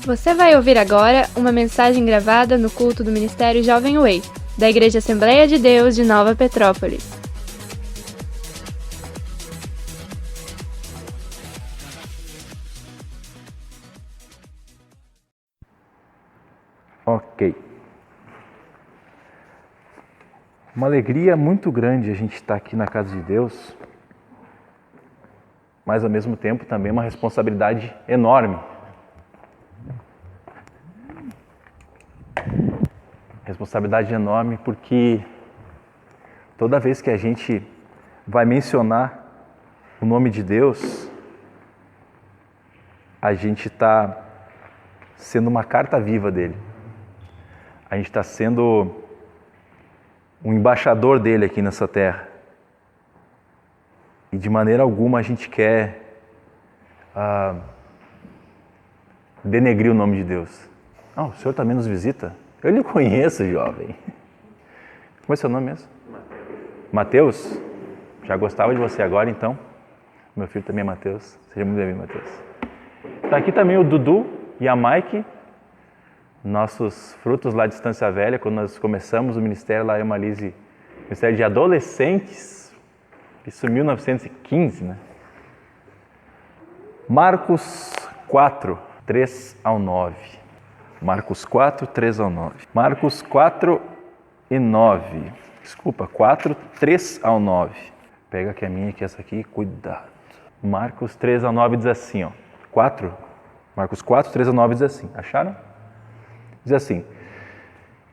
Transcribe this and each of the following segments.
Você vai ouvir agora uma mensagem gravada no culto do Ministério Jovem Way, da Igreja Assembleia de Deus de Nova Petrópolis. Ok. Uma alegria muito grande a gente estar aqui na casa de Deus, mas ao mesmo tempo também uma responsabilidade enorme. Responsabilidade enorme porque toda vez que a gente vai mencionar o nome de Deus, a gente está sendo uma carta viva dele. A gente está sendo um embaixador dele aqui nessa terra. E de maneira alguma a gente quer denegrir o nome de Deus. O senhor também nos visita? Eu lhe conheço, jovem. Como é seu nome mesmo? Mateus. Já gostava de você agora, então? Meu filho também é Mateus. Seja muito bem-vindo, Mateus. Está aqui também o Dudu e a Mike, nossos frutos lá de Estância Velha, quando nós começamos o ministério lá em Malise, ministério de adolescentes, isso em 1915, né? Marcos 4, 3 ao 9. Marcos 4, 3 ao 9. Marcos 4 e 9. Desculpa, 4, 3 ao 9. Pega aqui a minha, que essa aqui, cuidado. Marcos 3 ao 9 diz assim, ó. 4. Marcos 4, 3 ao 9 diz assim. Acharam? Diz assim: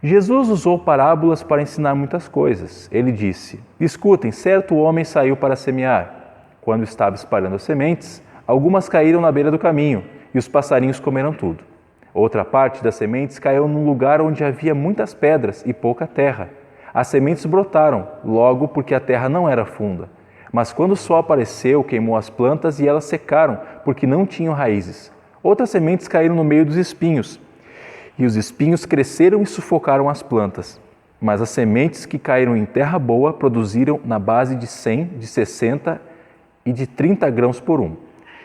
Jesus usou parábolas para ensinar muitas coisas. Ele disse: escutem, certo homem saiu para semear. Quando estava espalhando as sementes, algumas caíram na beira do caminho e os passarinhos comeram tudo. Outra parte das sementes caiu num lugar onde havia muitas pedras e pouca terra. As sementes brotaram, logo porque a terra não era funda. Mas quando o sol apareceu, queimou as plantas e elas secaram, porque não tinham raízes. Outras sementes caíram no meio dos espinhos. E os espinhos cresceram e sufocaram as plantas. Mas as sementes que caíram em terra boa produziram na base de 100, de 60 e de 30 grãos por um.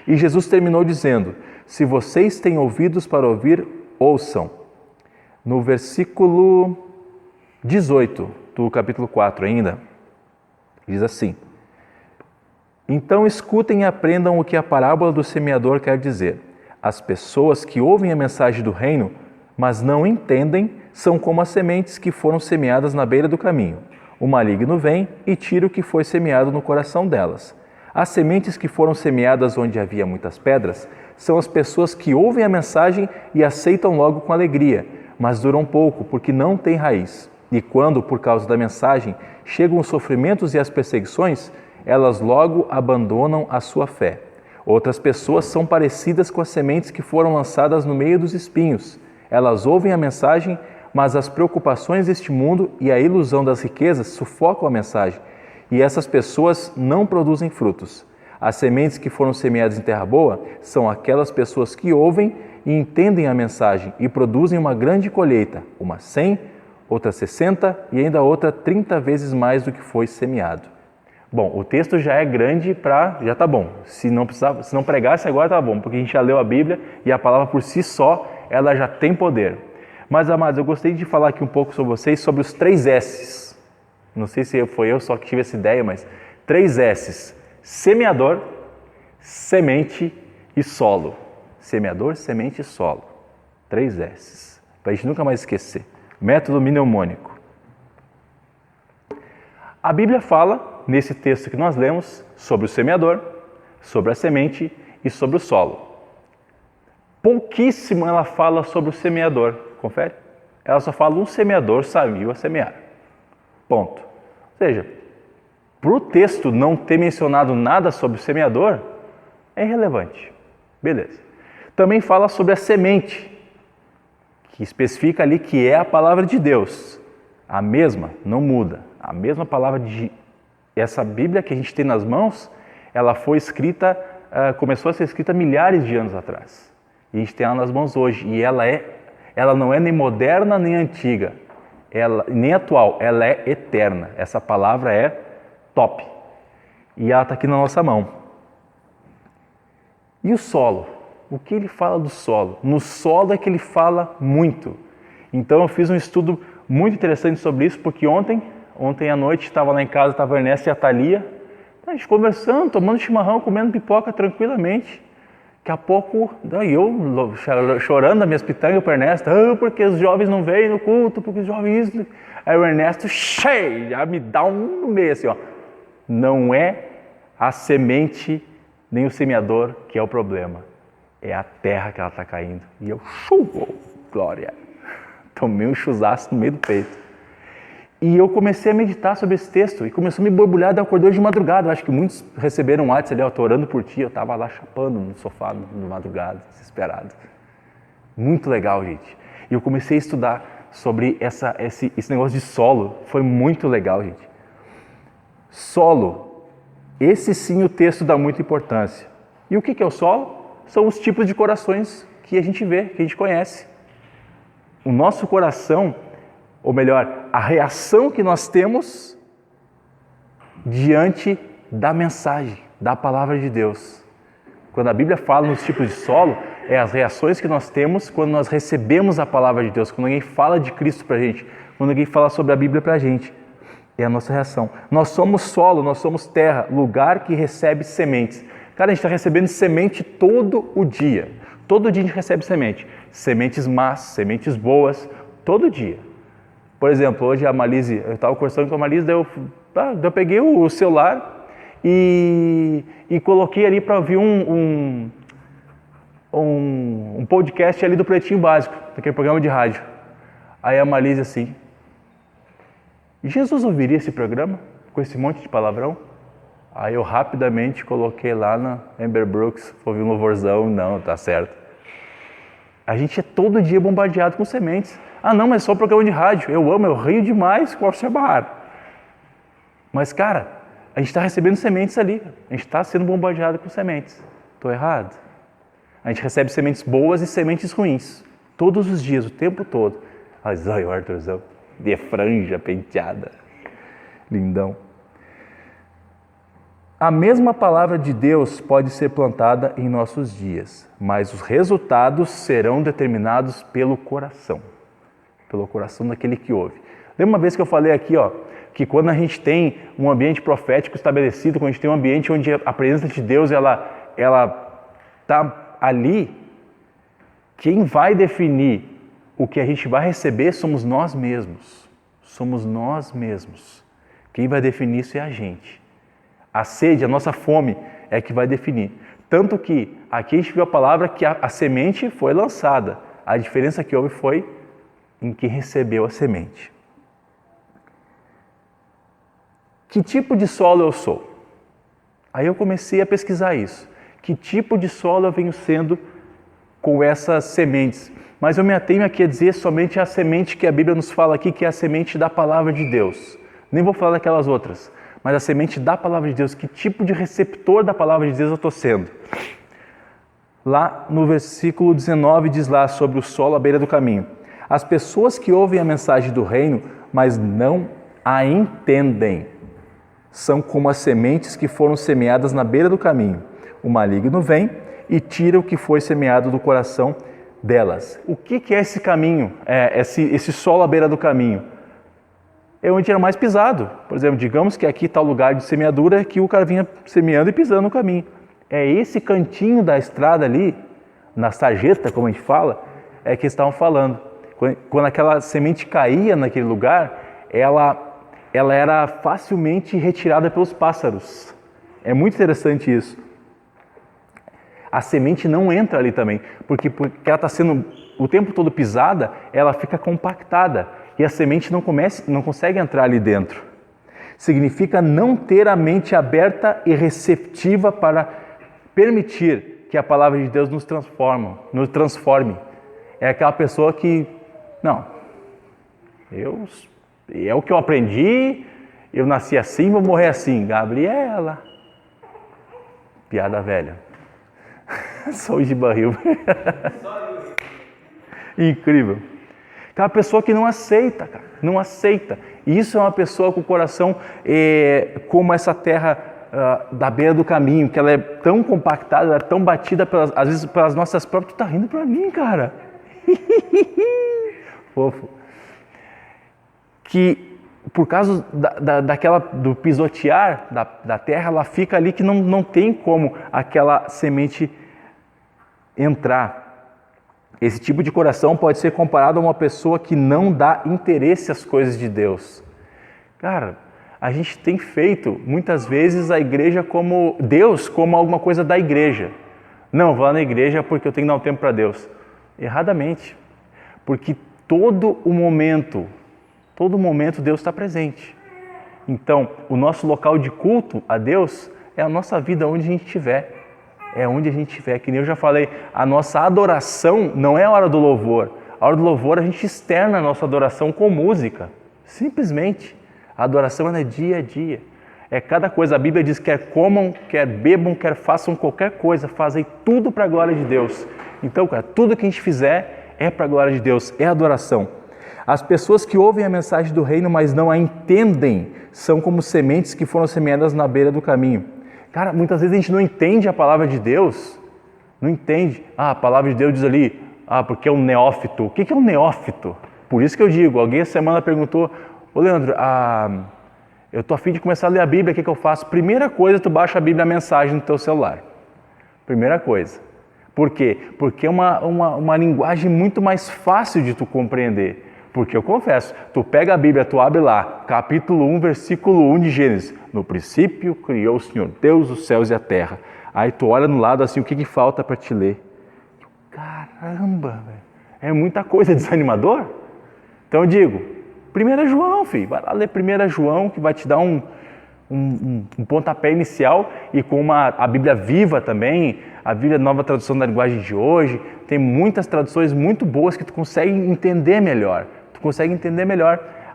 E Jesus terminou dizendo: se vocês têm ouvidos para ouvir, ouçam. No versículo 18 do capítulo 4 ainda, diz assim: então escutem e aprendam o que a parábola do semeador quer dizer. As pessoas que ouvem a mensagem do reino, mas não entendem, são como as sementes que foram semeadas na beira do caminho. O maligno vem e tira o que foi semeado no coração delas. As sementes que foram semeadas onde havia muitas pedras são as pessoas que ouvem a mensagem e aceitam logo com alegria, mas duram pouco porque não têm raiz. E quando, por causa da mensagem, chegam os sofrimentos e as perseguições, elas logo abandonam a sua fé. Outras pessoas são parecidas com as sementes que foram lançadas no meio dos espinhos. Elas ouvem a mensagem, mas as preocupações deste mundo e a ilusão das riquezas sufocam a mensagem, e essas pessoas não produzem frutos. As sementes que foram semeadas em terra boa são aquelas pessoas que ouvem e entendem a mensagem e produzem uma grande colheita, uma 100, outra 60 e ainda outra 30 vezes mais do que foi semeado. Bom, o texto já é grande já tá bom. Se não pregasse agora tá bom, porque a gente já leu a Bíblia e a palavra por si só, ela já tem poder. Mas, amados, eu gostaria de falar aqui um pouco sobre vocês, sobre os 3 S's. Não sei se foi eu só que tive essa ideia, mas 3 S's. Semeador, semente e solo. Semeador, semente e solo. 3 S's. Para a gente nunca mais esquecer. Método mnemônico. A Bíblia fala, nesse texto que nós lemos, sobre o semeador, sobre a semente e sobre o solo. Pouquíssimo ela fala sobre o semeador, confere? Ela só fala: um semeador saiu a semear. Ponto. Ou seja, para o texto não ter mencionado nada sobre o semeador, é irrelevante. Beleza. Também fala sobre a semente, que especifica ali que é a palavra de Deus. A mesma, não muda. A mesma palavra de essa Bíblia que a gente tem nas mãos, ela foi escrita, começou a ser escrita milhares de anos atrás. E a gente tem ela nas mãos hoje. E ela não é nem moderna nem antiga, nem atual, ela é eterna. Essa palavra é top. E ela está aqui na nossa mão. E o solo? O que ele fala do solo? No solo é que ele fala muito. Então eu fiz um estudo muito interessante sobre isso, porque ontem à noite estava lá em casa, estava a Ernesto e a Thalia, a gente conversando, tomando chimarrão, comendo pipoca tranquilamente. Daqui a pouco, daí eu chorando as minhas pitangas para o Ernesto, porque os jovens não vêm no culto, porque os jovens... Aí o Ernesto, já me dá um no meio assim, ó. Não é a semente nem o semeador que é o problema, é a terra que ela está caindo. E eu, glória, tomei um chuzaço no meio do peito. E eu comecei a meditar sobre esse texto e começou a me borbulhar, daí eu acordei de madrugada. Eu acho que muitos receberam um WhatsApp ali, eu tô orando por ti, eu estava lá chapando no sofá de madrugada, desesperado. Muito legal, gente. E eu comecei a estudar sobre esse negócio de solo, foi muito legal, gente. Solo, esse sim o texto dá muita importância. E o que é o solo? São os tipos de corações que a gente vê, que a gente conhece. O nosso coração, ou melhor, a reação que nós temos diante da mensagem, da palavra de Deus. Quando a Bíblia fala nos tipos de solo, é as reações que nós temos quando nós recebemos a palavra de Deus, quando alguém fala de Cristo para a gente, quando alguém fala sobre a Bíblia para a gente. É a nossa reação. Nós somos solo, nós somos terra, lugar que recebe sementes. Cara, a gente está recebendo semente todo o dia. Todo dia a gente recebe semente. Sementes más, sementes boas, todo dia. Por exemplo, hoje a Malise, eu estava conversando com a Malise, daí eu peguei o celular e coloquei ali para ouvir um podcast ali do Pretinho Básico, daquele programa de rádio. Aí a Malise assim, Jesus ouviria esse programa com esse monte de palavrão? Aí eu rapidamente coloquei lá na Amber Brooks, ouvi um louvorzão, não, tá certo. A gente é todo dia bombardeado com sementes. Ah não, mas é só programa de rádio. Eu rio demais com o Alcemar. Mas cara, a gente está recebendo sementes ali. A gente está sendo bombardeado com sementes. Estou errado? A gente recebe sementes boas e sementes ruins. Todos os dias, o tempo todo. Olha o Arthurzão, de franja penteada. Lindão. A mesma palavra de Deus pode ser plantada em nossos dias, mas os resultados serão determinados pelo coração daquele que ouve. Lembra uma vez que eu falei aqui, que quando a gente tem um ambiente profético estabelecido, quando a gente tem um ambiente onde a presença de Deus ela está ali, quem vai definir o que a gente vai receber somos nós mesmos. Somos nós mesmos. Quem vai definir isso é a gente. A sede, a nossa fome é que vai definir. Tanto que aqui a gente viu a palavra que a semente foi lançada. A diferença que houve foi em quem recebeu a semente. Que tipo de solo eu sou? Aí eu comecei a pesquisar isso. Que tipo de solo eu venho sendo com essas sementes? Mas eu me atenho aqui a dizer somente a semente que a Bíblia nos fala aqui, que é a semente da palavra de Deus. Nem vou falar daquelas outras, mas a semente da palavra de Deus. Que tipo de receptor da palavra de Deus eu estou sendo? Lá no versículo 19 diz lá sobre o solo à beira do caminho. As pessoas que ouvem a mensagem do reino, mas não a entendem, são como as sementes que foram semeadas na beira do caminho. O maligno vem e tira o que foi semeado do coração delas. O que é esse caminho, esse solo à beira do caminho? É onde era mais pisado. Por exemplo, digamos que aqui está o lugar de semeadura que o cara vinha semeando e pisando no caminho. É esse cantinho da estrada ali, na sarjeta, como a gente fala, é que estavam falando. Quando aquela semente caía naquele lugar, ela era facilmente retirada pelos pássaros. É muito interessante isso. A semente não entra ali também, porque ela está sendo o tempo todo pisada, ela fica compactada e a semente não consegue entrar ali dentro. Significa não ter a mente aberta e receptiva para permitir que a palavra de Deus nos transforme. É aquela pessoa que, não, é o que eu aprendi, eu nasci assim, vou morrer assim. Gabriela. Piada velha. Sou de barril. Incrível. Aquela pessoa que não aceita, cara, não aceita. E isso é uma pessoa com o coração como essa terra da beira do caminho, que ela é tão compactada, ela é tão batida, às vezes, pelas nossas próprias... Tu tá rindo pra mim, cara. Fofo. Que por causa do pisotear da terra, ela fica ali que não tem como aquela semente entrar. Esse tipo de coração pode ser comparado a uma pessoa que não dá interesse às coisas de Deus. Cara, a gente tem feito muitas vezes a igreja como Deus, como alguma coisa da igreja. Não, vou lá na igreja porque eu tenho que dar um tempo para Deus. Erradamente. Porque todo momento Deus está presente. Então, o nosso local de culto a Deus é a nossa vida onde a gente estiver. É onde a gente estiver. Que nem eu já falei, a nossa adoração não é a hora do louvor. A hora do louvor a gente externa a nossa adoração com música. Simplesmente. A adoração é dia a dia. É cada coisa. A Bíblia diz, quer comam, quer bebam, quer façam qualquer coisa, fazem tudo para a glória de Deus. Então, cara, tudo que a gente fizer é para a glória de Deus, é adoração. As pessoas que ouvem a mensagem do reino, mas não a entendem, são como sementes que foram semeadas na beira do caminho. Cara, muitas vezes a gente não entende a palavra de Deus, não entende. A palavra de Deus diz ali, porque é um neófito. O que é um neófito? Por isso que eu digo, alguém essa semana perguntou, ô Leandro, eu estou a fim de começar a ler a Bíblia, o que eu faço? Primeira coisa, tu baixa a Bíblia, a mensagem no teu celular. Primeira coisa. Por quê? Porque é uma linguagem muito mais fácil de tu compreender. Porque eu confesso, tu pega a Bíblia, tu abre lá, capítulo 1, versículo 1 de Gênesis. No princípio criou o Senhor Deus os céus e a terra. Aí tu olha no lado assim, o que falta para te ler? Caramba, velho. É muita coisa, desanimador. Então eu digo, 1 João, filho, vai lá ler 1 João, que vai te dar um pontapé inicial, e com a Bíblia viva também, a Bíblia Nova Tradução da Linguagem de hoje, tem muitas traduções muito boas que tu consegue entender melhor.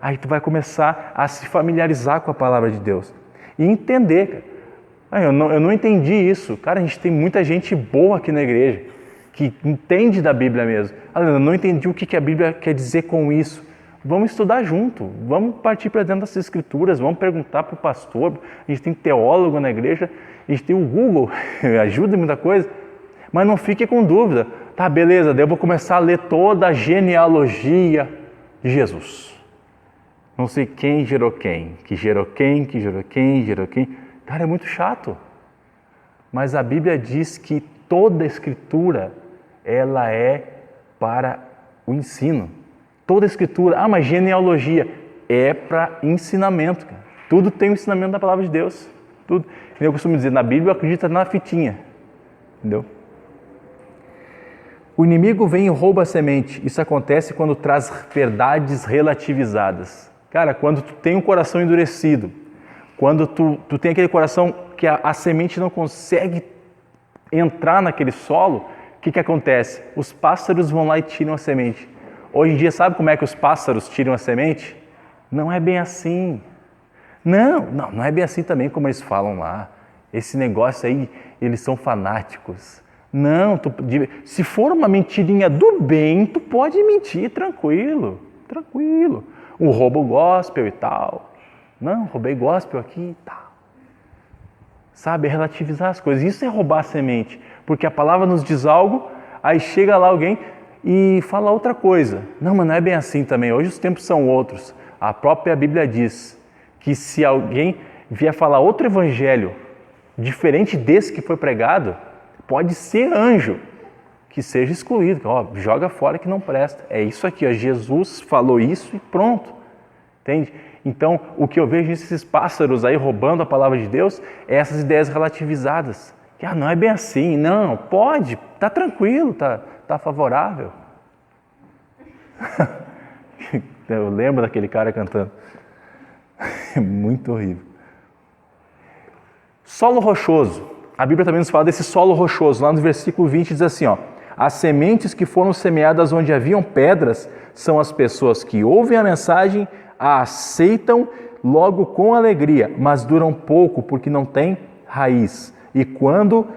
Aí tu vai começar a se familiarizar com a palavra de Deus e entender, cara. Eu não entendi isso. Cara, a gente tem muita gente boa aqui na igreja, que entende da Bíblia mesmo. Eu não entendi o que a Bíblia quer dizer com isso. Vamos estudar junto, vamos partir para dentro das Escrituras, vamos perguntar para o pastor. A gente tem teólogo na igreja, a gente tem o Google, ajuda em muita coisa, mas não fique com dúvida. Tá, beleza, daí eu vou começar a ler toda a genealogia de Jesus. Não sei quem gerou quem, que gerou quem, que gerou quem, gerou quem. Cara, é muito chato. Mas a Bíblia diz que toda a Escritura, ela é para o ensino. Toda a Escritura, mas genealogia é para ensinamento, cara. Tudo tem o ensinamento da palavra de Deus. Tudo. Eu costumo dizer, na Bíblia eu acredito na fitinha. Entendeu? O inimigo vem e rouba a semente. Isso acontece quando traz verdades relativizadas. Cara, quando tu tem um coração endurecido, quando tu tem aquele coração que a semente não consegue entrar naquele solo, o que acontece? Os pássaros vão lá e tiram a semente. Hoje em dia, sabe como é que os pássaros tiram a semente? Não é bem assim. Não é bem assim também como eles falam lá. Esse negócio aí, eles são fanáticos. Não, se for uma mentirinha do bem, tu pode mentir tranquilo. Um roubo gospel e tal. Não, roubei gospel aqui e tal. Sabe, relativizar as coisas. Isso é roubar a semente. Porque a palavra nos diz algo, aí chega lá alguém e fala outra coisa. Não, mas não é bem assim também. Hoje os tempos são outros. A própria Bíblia diz que se alguém vier falar outro evangelho diferente desse que foi pregado, pode ser anjo, que seja excluído. Joga fora que não presta. É isso aqui, Jesus falou isso e pronto. Entende? Então, o que eu vejo nesses pássaros aí roubando a palavra de Deus é essas ideias relativizadas. Que não é bem assim, não, pode, tá tranquilo, tá favorável. Eu lembro daquele cara cantando. É muito horrível. Solo rochoso. A Bíblia também nos fala desse solo rochoso. Lá no versículo 20 diz assim, as sementes que foram semeadas onde haviam pedras são as pessoas que ouvem a mensagem, a aceitam logo com alegria, mas duram pouco porque não têm raiz. E quando,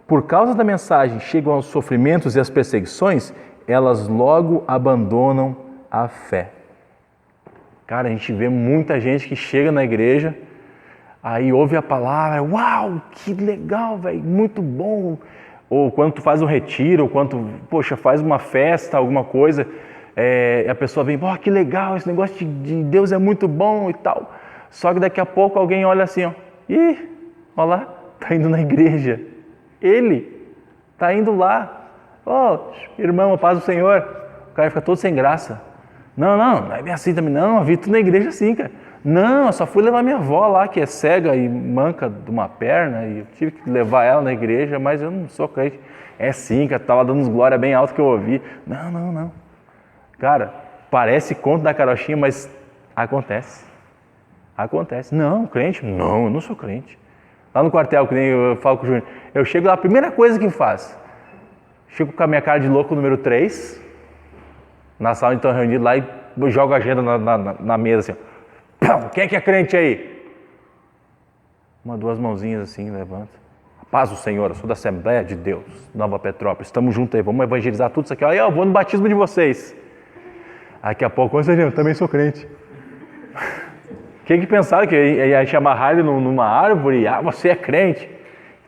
por causa da mensagem, chegam aos sofrimentos e às perseguições, elas logo abandonam a fé. Cara, a gente vê muita gente que chega na igreja, Aí ouve a palavra, uau, que legal, velho, muito bom. Ou quando tu faz um retiro, ou quando, poxa, faz uma festa, alguma coisa, a pessoa vem, que legal, esse negócio de Deus é muito bom e tal. Só que daqui a pouco alguém olha assim, ó, ih, olha lá, tá indo na igreja. Ele tá indo lá. Irmão, a paz do Senhor. O cara fica todo sem graça. Não é bem assim também. Não, eu vi tu na igreja assim, cara. Não, eu só fui levar minha avó lá, que é cega e manca de uma perna, e eu tive que levar ela na igreja, mas eu não sou crente. É sim, cara, tava dando uns glória bem alto que eu ouvi. Não. Cara, parece conto da carochinha, mas acontece. Não, crente? Não, eu não sou crente. Lá no quartel, que nem eu falo com o Júnior, eu chego lá, a primeira coisa que faz, chego com a minha cara de louco número 3, na sala onde estão reunidos lá, e jogo a agenda na mesa assim, quem é que é crente aí? 2 mãozinhas assim, levanta. Paz do Senhor, eu sou da Assembleia de Deus, Nova Petrópolis, estamos juntos aí, vamos evangelizar tudo isso aqui. Aí eu vou no batismo de vocês. Daqui a pouco, eu também sou crente. Quem que pensaram que ia te amarrar ele numa árvore? Você é crente.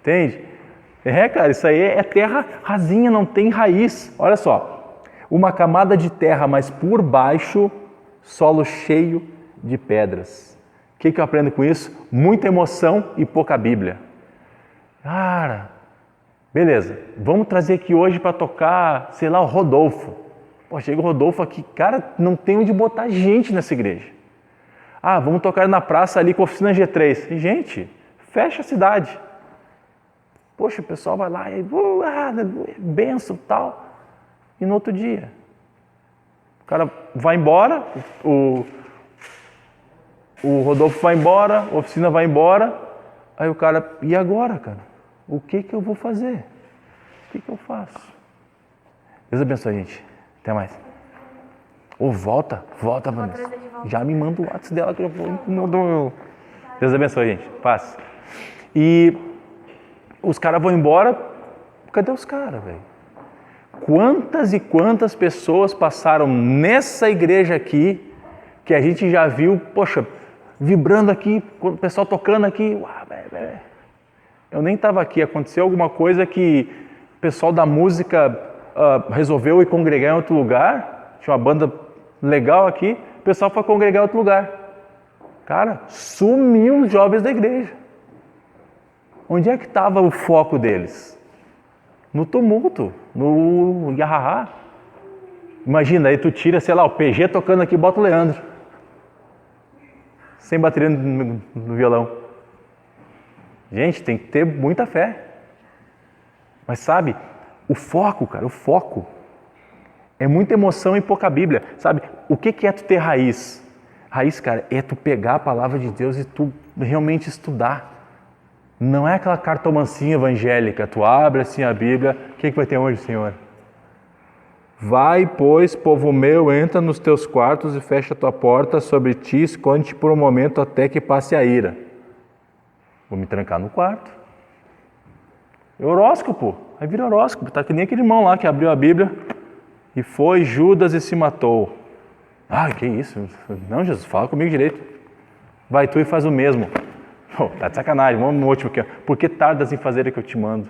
Entende? Cara, isso aí é terra rasinha, não tem raiz. Olha só, uma camada de terra, mas por baixo, solo cheio de pedras. O que eu aprendo com isso? Muita emoção e pouca Bíblia. Cara, beleza, vamos trazer aqui hoje para tocar, sei lá, o Rodolfo. Chega o Rodolfo aqui, cara, não tem onde botar gente nessa igreja. Vamos tocar na praça ali com a oficina G3. Gente, fecha a cidade. Poxa, o pessoal vai lá e benção e tal. E no outro dia, o cara vai embora, o Rodolfo vai embora, a oficina vai embora. Aí o cara, e agora, cara? O que eu vou fazer? O que eu faço? Deus abençoe, gente. Até mais. Volta, Vanessa. Já me manda o WhatsApp dela que eu vou incomodar. Deus abençoe, gente. Paz. E os caras vão embora. Cadê os caras, velho? Quantas e quantas pessoas passaram nessa igreja aqui que a gente já viu, poxa, vibrando aqui, o pessoal tocando aqui. Eu nem estava aqui. Aconteceu alguma coisa que o pessoal da música resolveu ir congregar em outro lugar. Tinha uma banda legal aqui, o pessoal foi congregar em outro lugar. Cara, sumiu os jovens da igreja. Onde é que estava o foco deles? No tumulto, no iahahá. Imagina, aí tu tira, sei lá, o PG tocando aqui, bota o Leandro. Sem bateria no violão. Gente, tem que ter muita fé. Mas sabe, o foco, cara, é muita emoção e pouca Bíblia. Sabe, o que é tu ter raiz? Raiz, cara, é tu pegar a palavra de Deus e tu realmente estudar. Não é aquela cartomancia evangélica. Tu abre assim a Bíblia, o que vai ter hoje, Senhor? Vai, pois, povo meu, entra nos teus quartos e fecha a tua porta sobre ti, esconde-te por um momento até que passe a ira. Vou me trancar no quarto. Horóscopo, aí vira horóscopo. Tá que nem aquele irmão lá que abriu a Bíblia e foi Judas e se matou. Que isso? Não, Jesus, fala comigo direito. Vai tu e faz o mesmo. Tá de sacanagem, vamos no último aqui. Por que tardas em fazer o que eu te mando?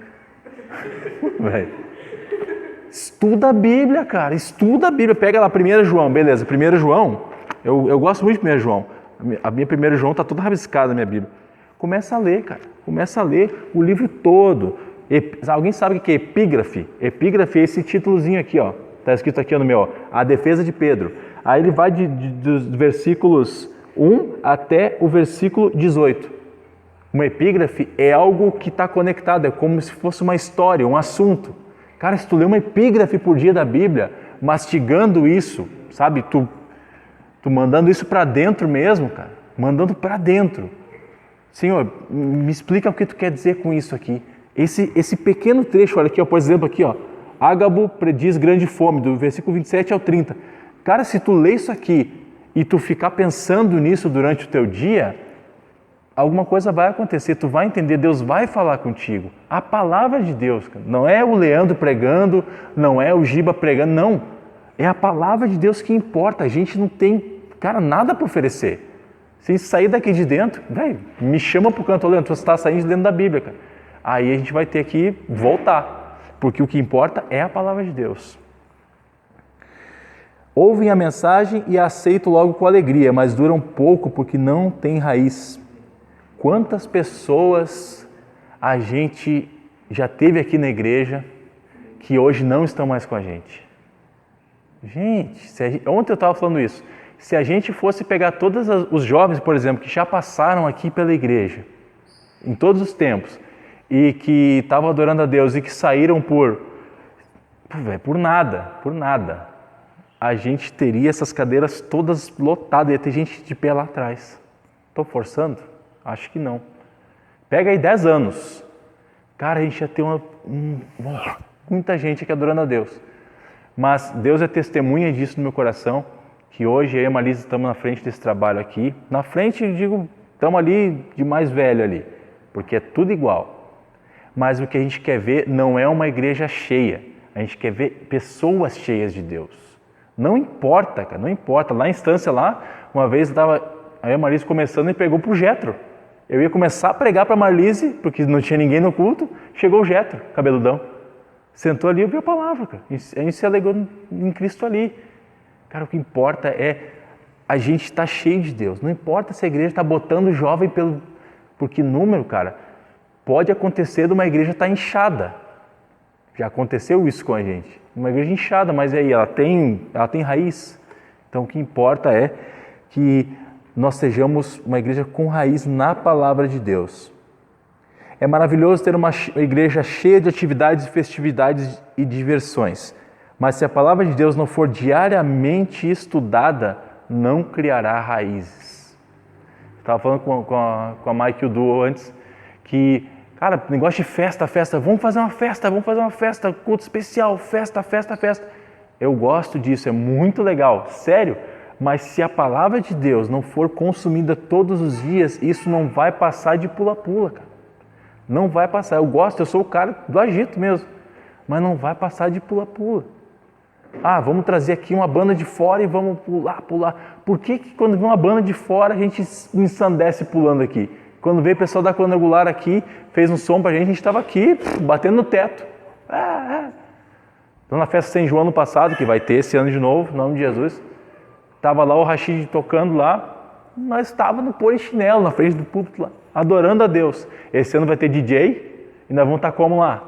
Estuda a Bíblia, cara. Estuda a Bíblia. Pega lá 1 João, beleza. 1 João, eu gosto muito de 1 João. A minha 1 João tá toda rabiscada na minha Bíblia. Começa a ler, cara. Começa a ler o livro todo. Alguém sabe o que é epígrafe? Epígrafe é esse títulozinho aqui, ó. Tá escrito aqui no meu, ó. A defesa de Pedro. Aí ele vai dos versículos 1 até o versículo 18. Uma epígrafe é algo que está conectado, é como se fosse uma história, um assunto. Cara, se tu lê uma epígrafe por dia da Bíblia, mastigando isso, sabe, tu mandando isso para dentro mesmo, cara, mandando para dentro. Senhor, me explica o que tu quer dizer com isso aqui. Esse pequeno trecho, olha aqui, ó, por exemplo, aqui, ó, Ágabo prediz grande fome, do versículo 27 ao 30. Cara, se tu lê isso aqui e tu ficar pensando nisso durante o teu dia, alguma coisa vai acontecer, tu vai entender, Deus vai falar contigo. A palavra de Deus, cara, não é o Leandro pregando, não é o Giba pregando, não. É a palavra de Deus que importa, a gente não tem, cara, nada para oferecer. Se sair daqui de dentro, velho, me chama pro canto, Leandro, você está saindo de dentro da Bíblia, cara. Aí a gente vai ter que voltar, porque o que importa é a palavra de Deus. Ouvem a mensagem e a aceitam logo com alegria, mas duram pouco porque não tem raiz. Quantas pessoas a gente já teve aqui na igreja que hoje não estão mais com a gente? Gente, ontem eu estava falando isso. Se a gente fosse pegar todos os jovens, por exemplo, que já passaram aqui pela igreja, em todos os tempos, e que estavam adorando a Deus e que saíram por nada, a gente teria essas cadeiras todas lotadas, ia ter gente de pé lá atrás. Estou forçando? Acho que não. Pega aí 10 anos. Cara, a gente ia ter muita gente aqui adorando a Deus. Mas Deus é testemunha disso no meu coração, que hoje eu e a Marisa estamos na frente desse trabalho aqui. Na frente, digo, estamos ali de mais velho ali, porque é tudo igual. Mas o que a gente quer ver não é uma igreja cheia, a gente quer ver pessoas cheias de Deus. Não importa, cara, não importa. Lá na instância lá, uma vez estava aí a Marlise começando e pegou pro Jetro. Eu ia começar a pregar para a Marlise, porque não tinha ninguém no culto, chegou o Jetro, cabeludão. Sentou ali e ouviu a palavra, cara. A gente se alegrou em Cristo ali. Cara, o que importa é a gente estar cheio de Deus. Não importa se a igreja está botando jovem porque número, cara, pode acontecer de uma igreja estar inchada. Já aconteceu isso com a gente. Uma igreja inchada, mas aí ela tem raiz. Então o que importa é que nós sejamos uma igreja com raiz na palavra de Deus. É maravilhoso ter uma igreja cheia de atividades, festividades e diversões. Mas se a palavra de Deus não for diariamente estudada, não criará raízes. Estava falando com a Mike e o Duo antes, que cara, negócio de festa, vamos fazer uma festa, culto especial, festa. Eu gosto disso, é muito legal, sério. Mas se a palavra de Deus não for consumida todos os dias, isso não vai passar de pula-pula, cara. Não vai passar. Eu sou o cara do agito mesmo, mas não vai passar de pula-pula. Ah, vamos trazer aqui uma banda de fora e vamos pular. Por que quando vem uma banda de fora a gente ensandece pulando aqui? Quando veio o pessoal da quadrangular aqui, fez um som pra gente, a gente estava aqui, batendo no teto. Então na festa São João no passado, que vai ter esse ano de novo, em nome de Jesus, estava lá o Rashid tocando lá, nós estávamos no polichinelo, na frente do púlpito lá, adorando a Deus. Esse ano vai ter DJ e nós vamos estar como lá?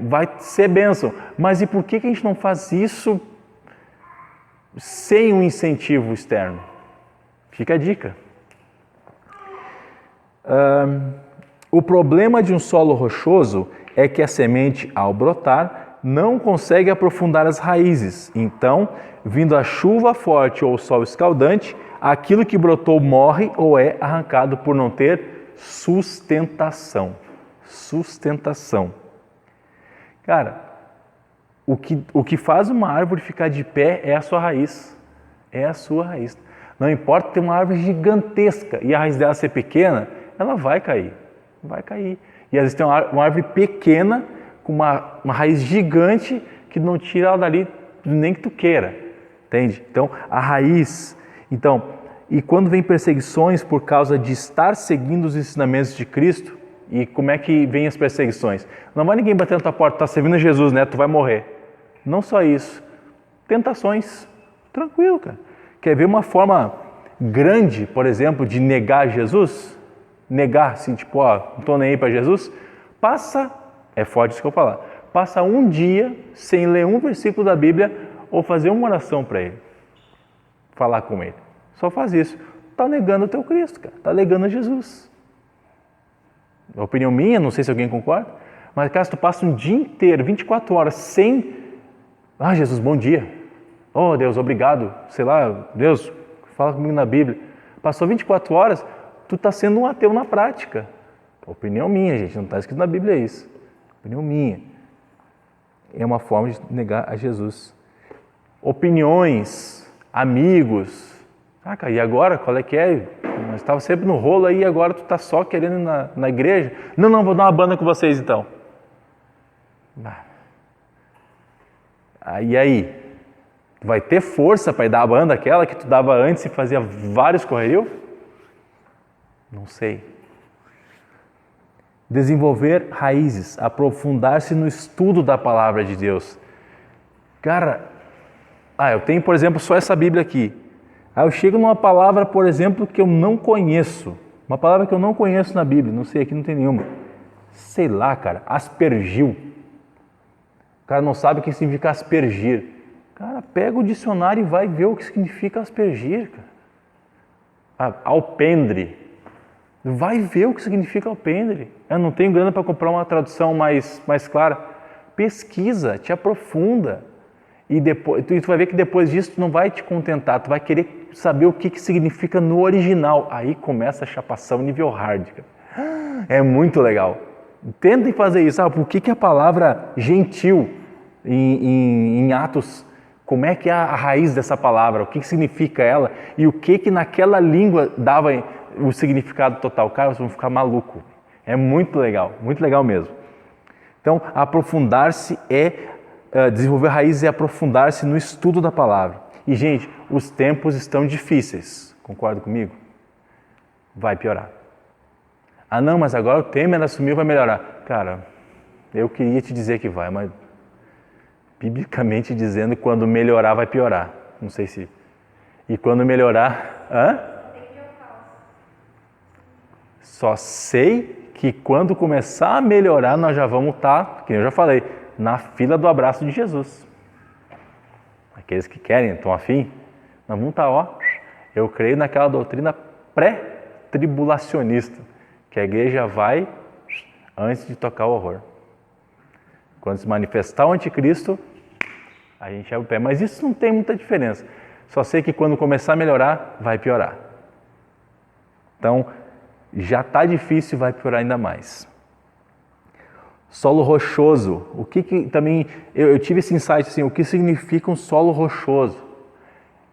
Vai ser bênção. Mas e por que a gente não faz isso sem um incentivo externo? Fica a dica. O problema de um solo rochoso é que a semente, ao brotar, não consegue aprofundar as raízes. Então, vindo a chuva forte ou o sol escaldante, aquilo que brotou morre ou é arrancado por não ter sustentação. Cara, o que faz uma árvore ficar de pé é a sua raiz. É a sua raiz. Não importa ter uma árvore gigantesca e a raiz dela ser pequena, ela vai cair. E às vezes tem uma árvore pequena com uma raiz gigante que não tira ela dali nem que tu queira. Entende? Então, a raiz. Então, e quando vem perseguições por causa de estar seguindo os ensinamentos de Cristo, e como é que vem as perseguições? Não vai ninguém bater na tua porta, tá servindo a Jesus, né? Tu vai morrer. Não só isso. Tentações. Tranquilo, cara. Quer ver uma forma grande, por exemplo, de negar Jesus? Negar, assim, tipo, não tô nem aí para Jesus. É forte isso que eu vou falar, passa um dia sem ler um versículo da Bíblia ou fazer uma oração para ele. Falar com ele. Só faz isso. Tá negando o teu Cristo, cara. Tá negando a Jesus. A opinião minha, não sei se alguém concorda, mas caso tu passa um dia inteiro, 24 horas, sem... Jesus, bom dia. Oh, Deus, obrigado. Sei lá, Deus, fala comigo na Bíblia. Passou 24 horas, tu tá sendo um ateu na prática. Opinião minha, gente, não está escrito na Bíblia isso. Opinião minha. É uma forma de negar a Jesus. Opiniões, amigos. Cara, e agora, qual é que é? Nós estávamos sempre no rolo aí, agora tu está só querendo ir na igreja? Não, vou dar uma banda com vocês então. E aí? Tu vai ter força para ir dar a banda aquela que tu dava antes e fazia vários correrios? Não sei. Desenvolver raízes, aprofundar-se no estudo da palavra de Deus. Cara, eu tenho, por exemplo, só essa Bíblia aqui. Aí eu chego numa palavra, por exemplo, que eu não conheço. Uma palavra que eu não conheço na Bíblia. Não sei, aqui não tem nenhuma. Sei lá, cara, aspergil. O cara não sabe o que significa aspergir. Cara, pega o dicionário e vai ver o que significa aspergir, cara. Alpendre. Vai ver o que significa alpendre. Eu não tenho grana para comprar uma tradução mais clara. Pesquisa, te aprofunda. E depois, tu vai ver que depois disso tu não vai te contentar, tu vai querer saber o que significa no original. Aí começa a chapação nível hard. Cara. É muito legal. Tentem fazer isso. Por que a palavra gentil em Atos, como é que é a raiz dessa palavra? O que significa ela? E o que naquela língua dava o significado total? Cara, vocês vão ficar maluco. É muito legal mesmo. Então, aprofundar-se desenvolver raízes é aprofundar-se no estudo da palavra. E, gente, os tempos estão difíceis. Concorda comigo? Vai piorar. Não, mas agora o Temer assumiu, vai melhorar. Cara, eu queria te dizer que vai, mas biblicamente dizendo, quando melhorar, vai piorar. Não sei se... E quando melhorar... Só sei que quando começar a melhorar, nós já vamos estar, que eu já falei, na fila do abraço de Jesus. Aqueles que querem, estão afim, nós vamos estar, eu creio naquela doutrina pré-tribulacionista, que a igreja vai antes de tocar o horror. Quando se manifestar o anticristo, a gente abre o pé. Mas isso não tem muita diferença. Só sei que quando começar a melhorar, vai piorar. Então, já está difícil, vai piorar ainda mais. Solo rochoso. O que também... Eu tive esse insight assim, o que significa um solo rochoso?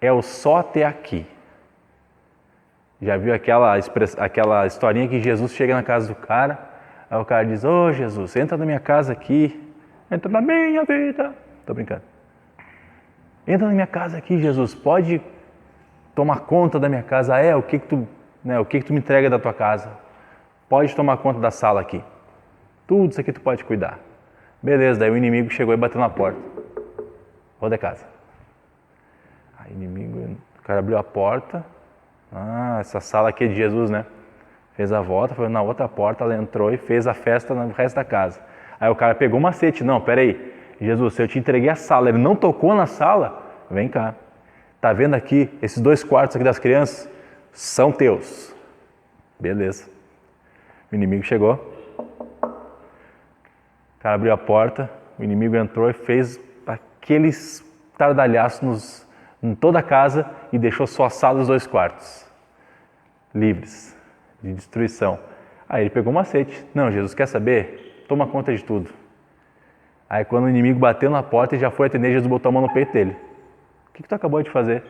É o só até aqui. Já viu aquela historinha que Jesus chega na casa do cara, aí o cara diz, Jesus, entra na minha casa aqui, entra na minha vida. Tô brincando. Entra na minha casa aqui, Jesus, pode tomar conta da minha casa. O que tu me entrega da tua casa? Pode tomar conta da sala aqui. Tudo isso aqui tu pode cuidar. Beleza, daí o inimigo chegou e bateu na porta. Vou de casa. Aí o cara abriu a porta. Essa sala aqui é de Jesus, né? Fez a volta, foi na outra porta, ela entrou e fez a festa no resto da casa. Aí o cara pegou um macete. Não, peraí. Jesus, se eu te entreguei a sala, ele não tocou na sala? Vem cá. Tá vendo aqui, esses 2 quartos aqui das crianças? São teus. Beleza. O inimigo chegou. O cara abriu a porta, o inimigo entrou e fez aqueles tardalhaços em toda a casa e deixou só a sala e os 2 quartos livres de destruição. Aí ele pegou um macete. Não, Jesus, quer saber? Toma conta de tudo. Aí quando o inimigo bateu na porta e já foi atender, Jesus botou a mão no peito dele. O que tu acabou de fazer?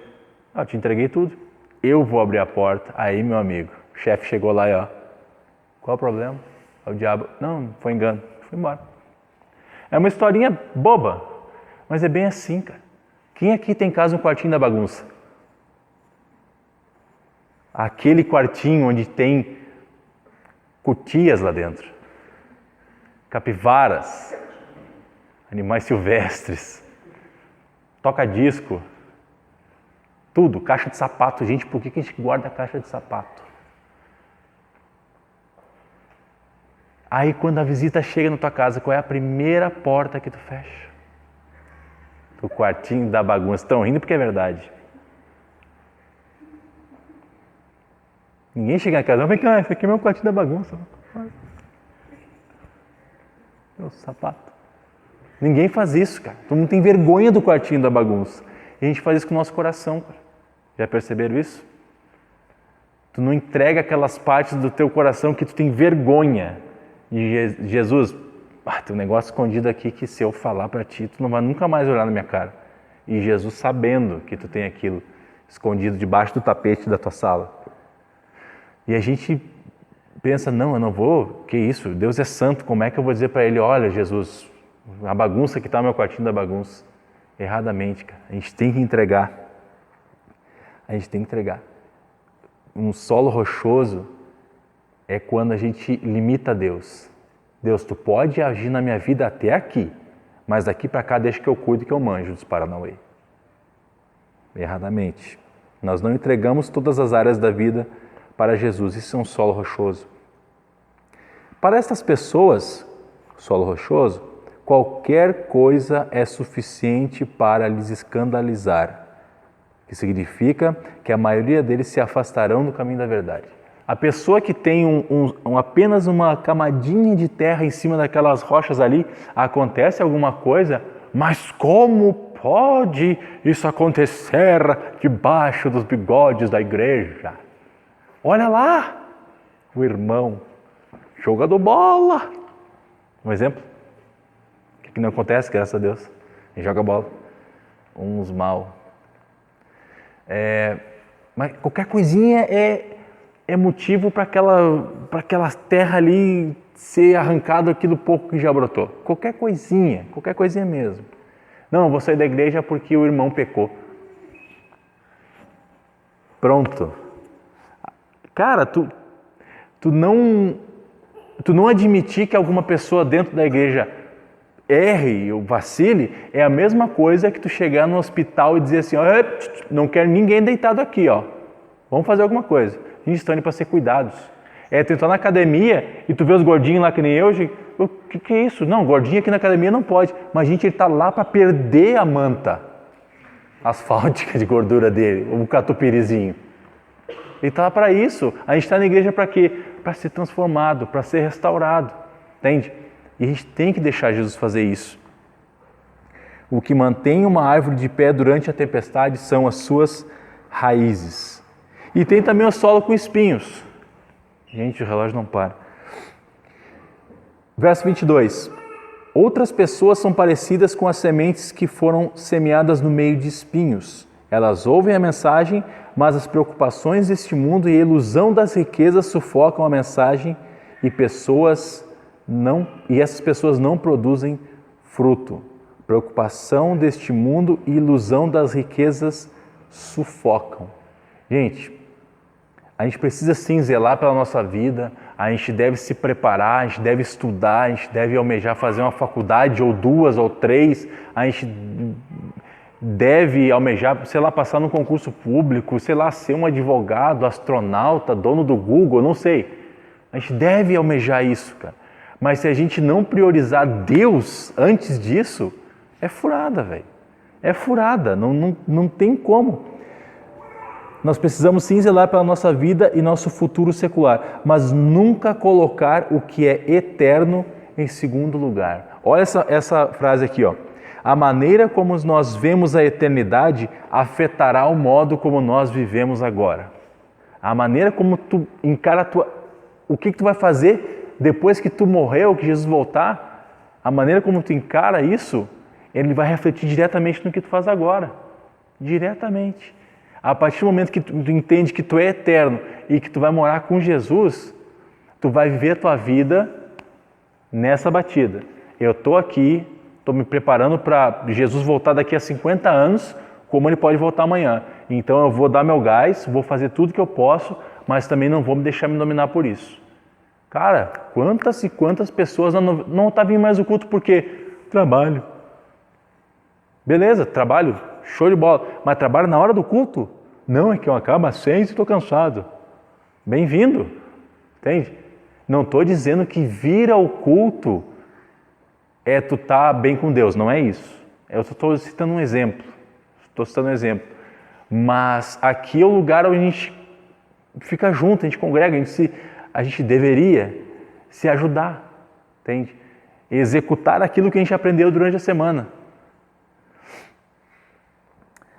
Eu te entreguei tudo. Eu vou abrir a porta. Aí, meu amigo, o chefe chegou lá e qual é o problema? O diabo, não, foi engano. Foi embora. É uma historinha boba, mas é bem assim, cara. Quem aqui tem em casa um quartinho da bagunça? Aquele quartinho onde tem cutias lá dentro, capivaras, animais silvestres, toca-disco, tudo, caixa de sapato. Gente, por que a gente guarda a caixa de sapato? Aí quando a visita chega na tua casa, qual é a primeira porta que tu fecha? O quartinho da bagunça. Estão rindo porque é verdade. Ninguém chega na casa, vem cá, esse aqui é meu quartinho da bagunça. Meu sapato. Ninguém faz isso, cara. Todo mundo tem vergonha do quartinho da bagunça. E a gente faz isso com o nosso coração, cara. Já perceberam isso? Tu não entrega aquelas partes do teu coração que tu tem vergonha. E Jesus, tem um negócio escondido aqui que se eu falar para ti, tu não vai nunca mais olhar na minha cara. E Jesus sabendo que tu tem aquilo escondido debaixo do tapete da tua sala. E a gente pensa, não, eu não vou, que isso, Deus é santo, como é que eu vou dizer para ele, olha Jesus, a bagunça que está no meu quartinho da bagunça. Erradamente, cara. A gente tem que entregar. A gente tem que entregar. Um solo rochoso é quando a gente limita Deus. Deus, tu pode agir na minha vida até aqui, mas daqui para cá deixa que eu cuido, que eu manjo dos Paranauê. Erradamente. Nós não entregamos todas as áreas da vida para Jesus. Isso é um solo rochoso. Para estas pessoas, solo rochoso, qualquer coisa é suficiente para lhes escandalizar, que significa que a maioria deles se afastarão do caminho da verdade. A pessoa que tem apenas uma camadinha de terra em cima daquelas rochas ali, acontece alguma coisa, mas como pode isso acontecer debaixo dos bigodes da igreja? Olha lá, o irmão jogador bola. Um exemplo? O que não acontece, graças a Deus? A gente joga bola. Uns mal. Mas qualquer coisinha é motivo para aquela terra ali ser arrancado aquilo pouco que já brotou. Qualquer coisinha mesmo. Não, eu vou sair da igreja porque o irmão pecou. Pronto. Cara, tu não admitir que alguma pessoa dentro da igreja erre ou vacile é a mesma coisa que tu chegar no hospital e dizer assim, não quero ninguém deitado aqui, ó. Vamos fazer alguma coisa. A gente está indo para ser cuidados. Tu entrar na academia e tu vê os gordinhos lá que nem eu, o que é isso? Não, gordinho aqui na academia não pode. Mas a gente está lá para perder a manta asfáltica de gordura dele, o catupirizinho. Ele está lá para isso. A gente está na igreja para quê? Para ser transformado, para ser restaurado. Entende? E a gente tem que deixar Jesus fazer isso. O que mantém uma árvore de pé durante a tempestade são as suas raízes. E tem também o solo com espinhos. Gente, o relógio não para. Verso 22. Outras pessoas são parecidas com as sementes que foram semeadas no meio de espinhos. Elas ouvem a mensagem, mas as preocupações deste mundo e a ilusão das riquezas sufocam a mensagem e essas pessoas não produzem fruto. Preocupação deste mundo e ilusão das riquezas sufocam. Gente, a gente precisa sim zelar pela nossa vida, a gente deve se preparar, a gente deve estudar, a gente deve almejar fazer uma faculdade ou 2 ou 3, a gente deve almejar, passar num concurso público, ser um advogado, astronauta, dono do Google, não sei. A gente deve almejar isso, cara. Mas se a gente não priorizar Deus antes disso, é furada, velho. É furada, não tem como. Nós precisamos sim zelar pela nossa vida e nosso futuro secular, mas nunca colocar o que é eterno em segundo lugar. Olha essa frase aqui, ó. A maneira como nós vemos a eternidade afetará o modo como nós vivemos agora. A maneira como tu encara o que tu vai fazer depois que tu morrer ou que Jesus voltar, a maneira como tu encara isso, ele vai refletir diretamente no que tu faz agora. Diretamente. A partir do momento que tu entende que tu é eterno e que tu vai morar com Jesus, tu vai viver a tua vida nessa batida. Eu estou aqui, estou me preparando para Jesus voltar daqui a 50 anos, como ele pode voltar amanhã. Então eu vou dar meu gás, vou fazer tudo que eu posso, mas também não vou me deixar me dominar por isso. Cara, quantas e quantas pessoas não tá vindo mais o culto porque trabalho. Beleza, trabalho, show de bola. Mas trabalho na hora do culto? Não, é que eu acabo às 6 e estou cansado. Bem-vindo, entende? Não estou dizendo que vir ao culto é tu estar bem com Deus, não é isso. Eu estou citando um exemplo. Mas aqui é o lugar onde a gente fica junto, a gente congrega, a gente deveria se ajudar, entende? Executar aquilo que a gente aprendeu durante a semana.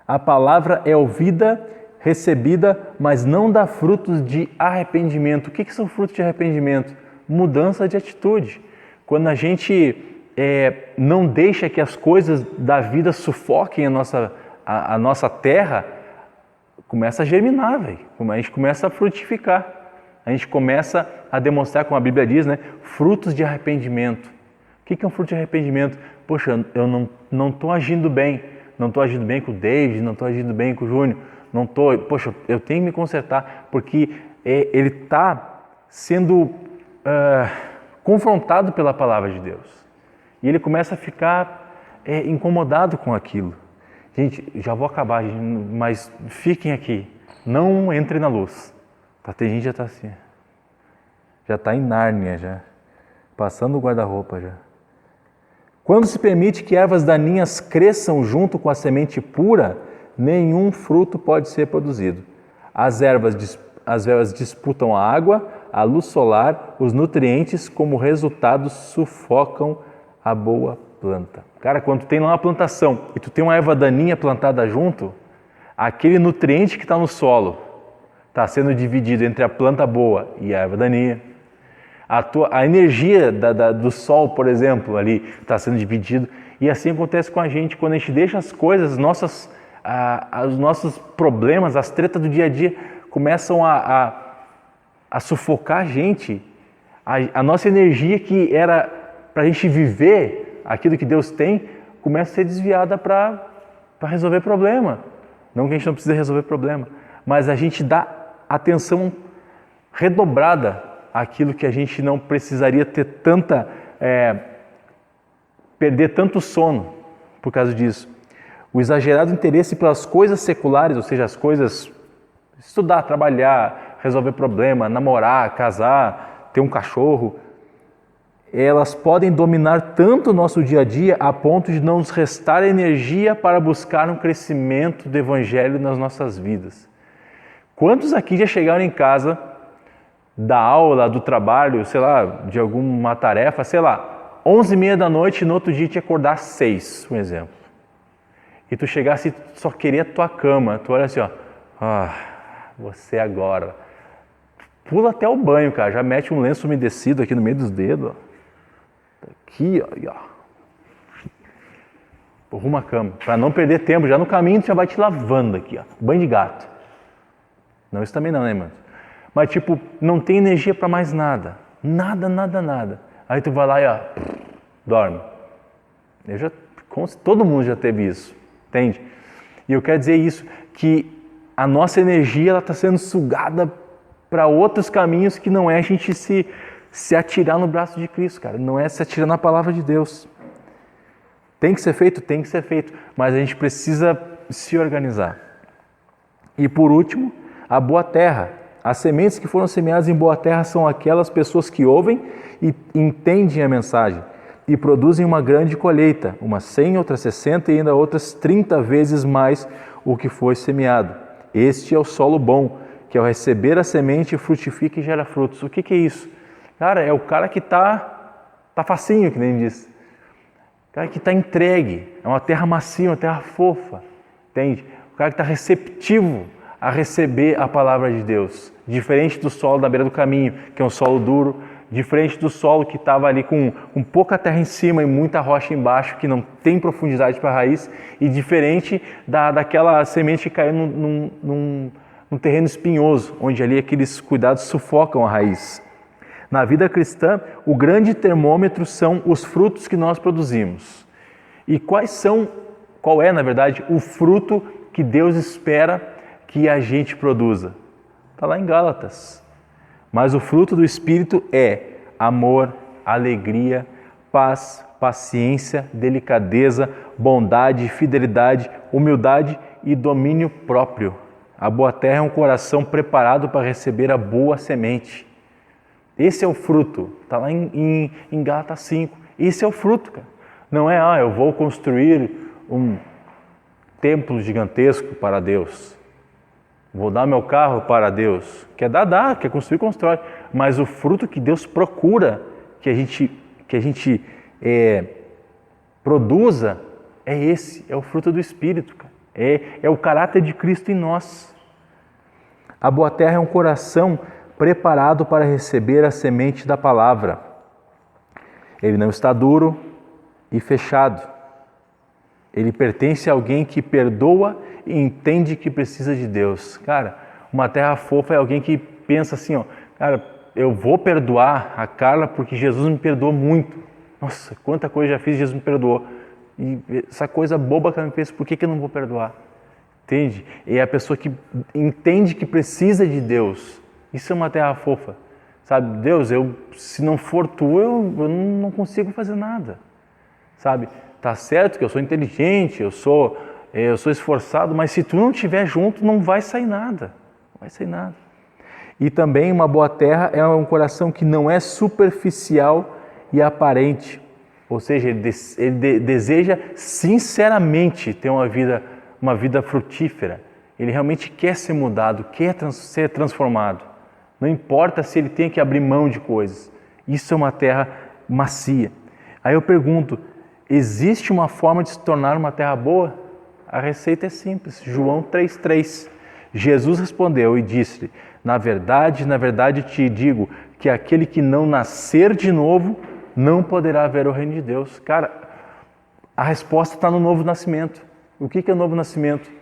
A palavra é ouvida, recebida, mas não dá frutos de arrependimento. O que são frutos de arrependimento? Mudança de atitude. Quando a gente não deixa que as coisas da vida sufoquem a nossa terra, começa a germinar, velho. A gente começa a frutificar. A gente começa a demonstrar, como a Bíblia diz, né, frutos de arrependimento. O que é um fruto de arrependimento? Poxa, eu não estou agindo bem, não estou agindo bem com o David, não estou agindo bem com o Júnior, não estou, poxa, eu tenho que me consertar, porque ele está sendo confrontado pela palavra de Deus. E ele começa a ficar incomodado com aquilo. Gente, já vou acabar, gente, mas fiquem aqui, não entrem na luz. Tá, tem gente que já está assim, já está em Nárnia, já, passando o guarda-roupa já. Quando se permite que ervas daninhas cresçam junto com a semente pura, nenhum fruto pode ser produzido. As ervas disputam a água, a luz solar, os nutrientes, como resultado sufocam a boa planta. Cara, quando tu tem lá uma plantação e tu tem uma erva daninha plantada junto, aquele nutriente que está no solo está sendo dividido entre a planta boa e a erva daninha. A energia do sol, por exemplo, ali está sendo dividido. E assim acontece com a gente, quando a gente deixa as coisas, os nossos problemas, as tretas do dia a dia começam a sufocar a gente. A nossa energia que era para a gente viver aquilo que Deus tem, começa a ser desviada para resolver problema. Não que a gente não precise resolver problema, mas a gente dá atenção redobrada àquilo que a gente não precisaria ter perder tanto sono por causa disso. O exagerado interesse pelas coisas seculares, ou seja, as coisas, estudar, trabalhar, resolver problema, namorar, casar, ter um cachorro, elas podem dominar tanto o nosso dia a dia a ponto de não nos restar energia para buscar um crescimento do Evangelho nas nossas vidas. Quantos aqui já chegaram em casa da aula, do trabalho, sei lá, de alguma tarefa, sei lá, 11h30 da noite e no outro dia te acordar às 6, um exemplo. E tu chegasse e só queria a tua cama, tu olha assim, ó, você agora. Pula até o banho, cara, já mete um lenço umedecido aqui no meio dos dedos, ó. Aqui, ó. Arruma a cama, para não perder tempo, já no caminho tu já vai te lavando aqui, ó, banho de gato. Não, isso também não, né, mano? Mas tipo, não tem energia para mais nada. Nada. Aí tu vai lá e ó, dorme. Todo mundo já teve isso, entende? E eu quero dizer isso, que a nossa energia ela está sendo sugada para outros caminhos que não é a gente se atirar no braço de Cristo, cara. Não é se atirar na palavra de Deus. Tem que ser feito, mas a gente precisa se organizar. E por último, a boa terra. As sementes que foram semeadas em boa terra são aquelas pessoas que ouvem e entendem a mensagem e produzem uma grande colheita, umas 100, outras 60 e ainda outras 30 vezes mais o que foi semeado. Este é o solo bom, que ao receber a semente frutifica e gera frutos. O que é isso? Cara, é o cara que tá facinho, que nem diz. O cara que está entregue, é uma terra macia, uma terra fofa, entende? O cara que está receptivo a receber a palavra de Deus, diferente do solo da beira do caminho, que é um solo duro, diferente do solo que estava ali com pouca terra em cima e muita rocha embaixo, que não tem profundidade para a raiz, e diferente daquela semente que caiu num terreno espinhoso, onde ali aqueles cuidados sufocam a raiz. Na vida cristã, o grande termômetro são os frutos que nós produzimos. E qual é, na verdade, o fruto que Deus espera que a gente produza? Está lá em Gálatas. Mas o fruto do Espírito é amor, alegria, paz, paciência, delicadeza, bondade, fidelidade, humildade e domínio próprio. A boa terra é um coração preparado para receber a boa semente. Esse é o fruto. Está lá em Gálatas 5. Esse é o fruto, cara. Não é, eu vou construir um templo gigantesco para Deus. Vou dar meu carro para Deus. Quer dar, quer construir, constrói. Mas o fruto que Deus procura que a gente produza é esse, é o fruto do Espírito, cara. É o caráter de Cristo em nós. A boa terra é um coração preparado para receber a semente da palavra. Ele não está duro e fechado. Ele pertence a alguém que perdoa e entende que precisa de Deus. Cara, uma terra fofa é alguém que pensa assim, ó, cara, eu vou perdoar a Carla porque Jesus me perdoou muito. Nossa, quanta coisa já fiz e Jesus me perdoou. E essa coisa boba que eu penso, por que eu não vou perdoar? Entende? E é a pessoa que entende que precisa de Deus. Isso é uma terra fofa. Sabe, Deus, se não for tu, eu não consigo fazer nada. Sabe, tá certo que eu sou inteligente, eu sou esforçado, mas se tu não estiver junto, não vai sair nada. Não vai sair nada. E também uma boa terra é um coração que não é superficial e aparente. Ou seja, ele deseja sinceramente ter uma vida frutífera. Ele realmente quer ser mudado, quer ser transformado. Não importa se ele tem que abrir mão de coisas. Isso é uma terra macia. Aí eu pergunto, existe uma forma de se tornar uma terra boa? A receita é simples. João 3,3. Jesus respondeu e disse: na verdade te digo que aquele que não nascer de novo não poderá ver o reino de Deus. Cara, a resposta está no novo nascimento. O que é o novo nascimento?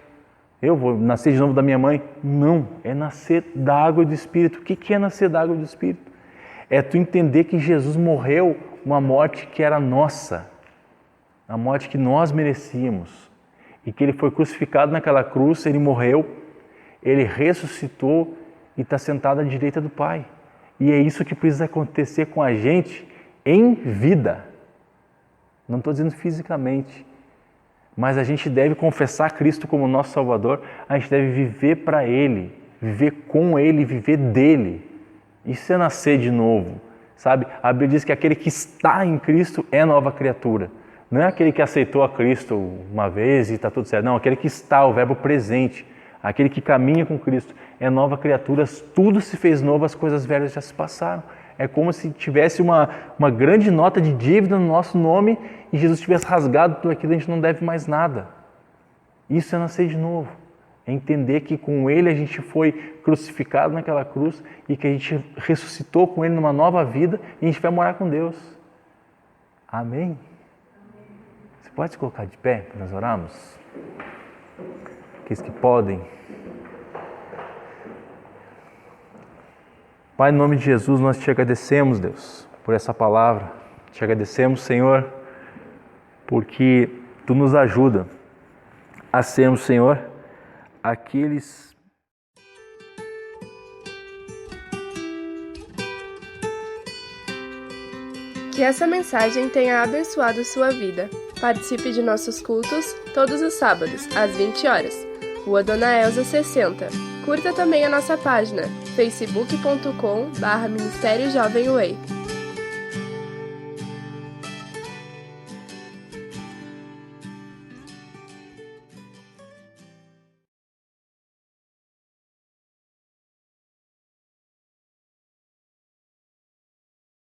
Eu vou nascer de novo da minha mãe? Não, é nascer da água e do Espírito. O que é nascer da água e do Espírito? É tu entender que Jesus morreu uma morte que era nossa, a morte que nós merecíamos, e que ele foi crucificado naquela cruz, ele morreu, ele ressuscitou e está sentado à direita do Pai. E é isso que precisa acontecer com a gente em vida. Não estou dizendo fisicamente. Mas a gente deve confessar Cristo como nosso Salvador, a gente deve viver para Ele, viver com Ele, viver dEle. Isso é nascer de novo, sabe? A Bíblia diz que aquele que está em Cristo é nova criatura. Não é aquele que aceitou a Cristo uma vez e está tudo certo. Não, aquele que está, o verbo presente, aquele que caminha com Cristo, é nova criatura, tudo se fez novo, as coisas velhas já se passaram. É como se tivesse uma grande nota de dívida no nosso nome e Jesus tivesse rasgado tudo aquilo, a gente não deve mais nada. Isso é nascer de novo. É entender que com Ele a gente foi crucificado naquela cruz e que a gente ressuscitou com Ele numa nova vida e a gente vai morar com Deus. Amém? Você pode se colocar de pé para nós orarmos? Aqueles que podem. Pai, em nome de Jesus, nós te agradecemos, Deus, por essa palavra. Te agradecemos, Senhor, porque Tu nos ajuda a sermos, Senhor, aqueles... Que essa mensagem tenha abençoado sua vida. Participe de nossos cultos todos os sábados, às 20 horas. Rua Dona Elza 60. Curta também a nossa página, facebook.com/Ministério Jovem Way.